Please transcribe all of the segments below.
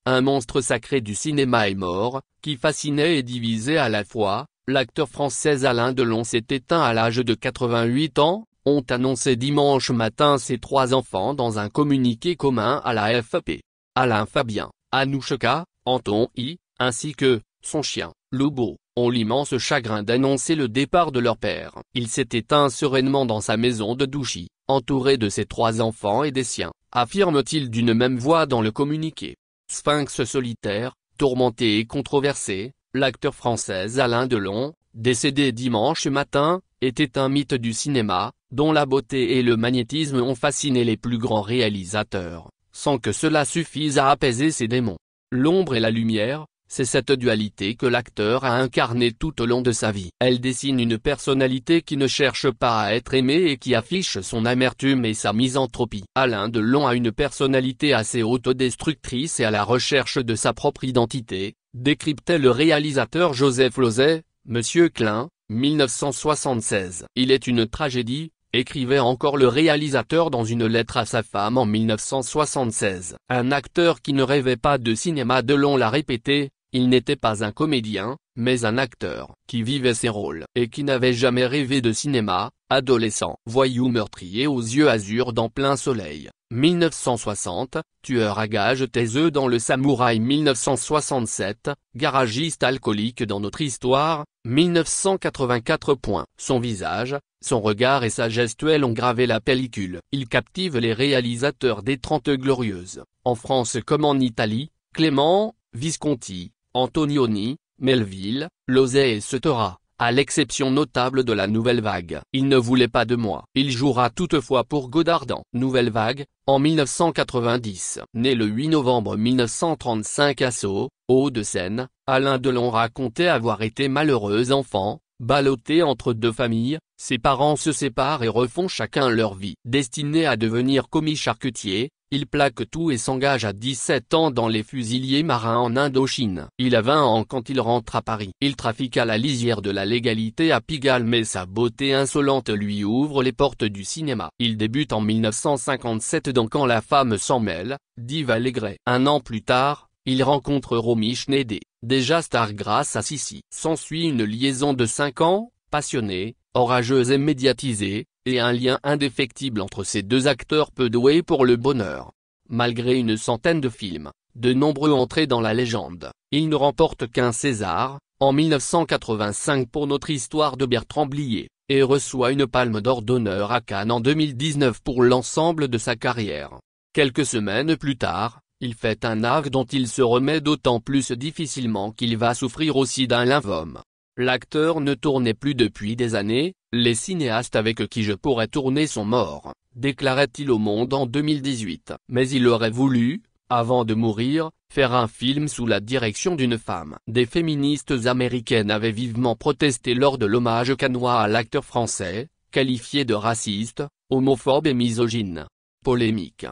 un monstre sacré du cinéma est mort, qui fascinait et divisait à la fois. L'acteur français Alain Delon s'est éteint à l'âge de 88 ans, ont annoncé dimanche matin ses 3 enfants dans un communiqué commun à la AFP. Alain Fabien, Anouchka, Anton I, ainsi que son chien, Lobo, ont l'immense chagrin d'annoncer le départ de leur père. Il s'est éteint sereinement dans sa maison de Douchy, entouré de ses 3 enfants et des siens, affirme-t-il d'une même voix dans le communiqué. Sphinx solitaire, tourmenté et controversé, l'acteur français Alain Delon, décédé dimanche matin, était un mythe du cinéma, dont la beauté et le magnétisme ont fasciné les plus grands réalisateurs, sans que cela suffise à apaiser ses démons. L'ombre et la lumière, c'est cette dualité que l'acteur a incarnée tout au long de sa vie. Elle dessine une personnalité qui ne cherche pas à être aimée et qui affiche son amertume et sa misanthropie. Alain Delon a une personnalité assez autodestructrice et à la recherche de sa propre identité, décryptait le réalisateur Joseph Losey, Monsieur Klein, 1976. Il est une tragédie, écrivait encore le réalisateur dans une lettre à sa femme en 1976. Un acteur qui ne rêvait pas de cinéma. Delon l'a répété, il n'était pas un comédien, mais un acteur qui vivait ses rôles et qui n'avait jamais rêvé de cinéma. Adolescent, voyou meurtrier aux yeux azur dans Plein Soleil, 1960, tueur à gages taiseux dans Le Samouraï 1967, garagiste alcoolique dans Notre Histoire, 1984. Son visage, son regard et sa gestuelle ont gravé la pellicule. Il captive les réalisateurs des 30 Glorieuses, en France comme en Italie, Clément, Visconti, Antonioni, Melville, Losey et Setora. À l'exception notable de la Nouvelle Vague. Il ne voulait pas de moi. Il jouera toutefois pour Godard dans Nouvelle Vague, en 1990. Né le 8 novembre 1935 à Sceaux, Hauts-de-Seine, Alain Delon racontait avoir été malheureux enfant, ballotté entre 2 familles, ses parents se séparent et refont chacun leur vie. Destiné à devenir commis charcutier, il plaque tout et s'engage à 17 ans dans les fusiliers marins en Indochine. Il a 20 ans quand il rentre à Paris. Il trafique à la lisière de la légalité à Pigalle mais sa beauté insolente lui ouvre les portes du cinéma. Il débute en 1957 dans Quand la femme s'en mêle, d'Yves Allégret. 1 an plus tard, il rencontre Romy Schneider, déjà star grâce à Sissi. S'ensuit une liaison de 5 ans, passionnée, orageuse et médiatisée, et un lien indéfectible entre ces 2 acteurs peu doués pour le bonheur. Malgré une centaine de films, de nombreux entrés dans la légende, il ne remporte qu'un César, en 1985 pour Notre Histoire de Bertrand Blier, et reçoit une Palme d'Or d'honneur à Cannes en 2019 pour l'ensemble de sa carrière. Quelques semaines plus tard, il fait un acte dont il se remet d'autant plus difficilement qu'il va souffrir aussi d'un lymphome. L'acteur ne tournait plus depuis des années, les cinéastes avec qui je pourrais tourner sont morts, déclarait-il au Monde en 2018. Mais il aurait voulu, avant de mourir, faire un film sous la direction d'une femme. Des féministes américaines avaient vivement protesté lors de l'hommage cannois à l'acteur français, qualifié de raciste, homophobe et misogyne. Polémique.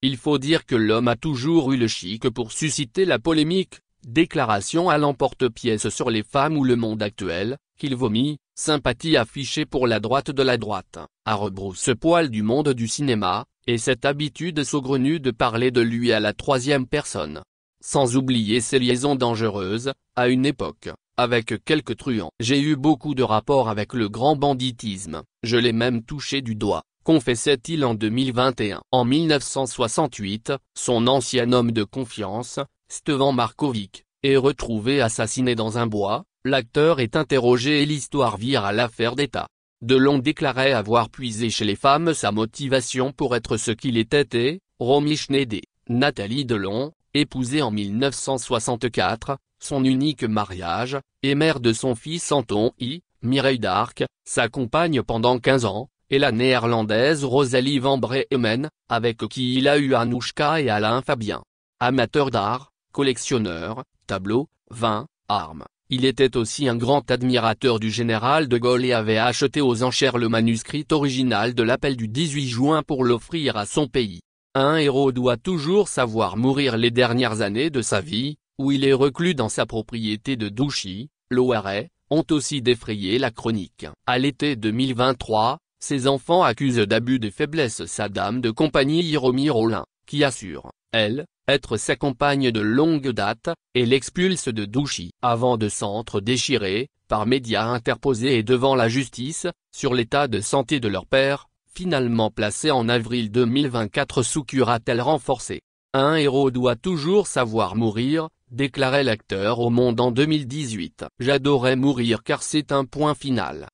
Il faut dire que l'homme a toujours eu le chic pour susciter la polémique. Déclaration à l'emporte-pièce sur les femmes ou Le Monde actuel, qu'il vomit, sympathie affichée pour la droite de la droite, à rebrousse-poil du monde du cinéma, et cette habitude saugrenue de parler de lui à la 3e personne. Sans oublier ses liaisons dangereuses, à une époque, avec quelques truands. J'ai eu beaucoup de rapports avec le grand banditisme, je l'ai même touché du doigt, confessait-il en 2021. En 1968, son ancien homme de confiance, Stevan Markovic, est retrouvé assassiné dans un bois. L'acteur est interrogé et l'histoire vire à l'affaire d'État. Delon déclarait avoir puisé chez les femmes sa motivation pour être ce qu'il était et, Romy Schneider, Nathalie Delon, épousée en 1964, son unique mariage, et mère de son fils Anton I, Mireille d'Arc, sa compagne pendant 15 ans, et la néerlandaise Rosalie van Breemen, avec qui il a eu Anouchka et Alain Fabien. Amateur d'art, collectionneur, tableaux, vins, armes. Il était aussi un grand admirateur du général de Gaulle et avait acheté aux enchères le manuscrit original de l'appel du 18 juin pour l'offrir à son pays. Un héros doit toujours savoir mourir. Les dernières années de sa vie, où il est reclus dans sa propriété de Douchy, Loiret, ont aussi défrayé la chronique. À l'été 2023, ses enfants accusent d'abus de faiblesse sa dame de compagnie Romy Rollin, qui assure elle, être sa compagne de longue date, et l'expulse de Douchy. Avant de s'entre déchirés, par médias interposés et devant la justice, sur l'état de santé de leur père, finalement placé en avril 2024 sous curatelle renforcée. Un héros doit toujours savoir mourir, déclarait l'acteur au Monde en 2018. J'adorais mourir car c'est un point final.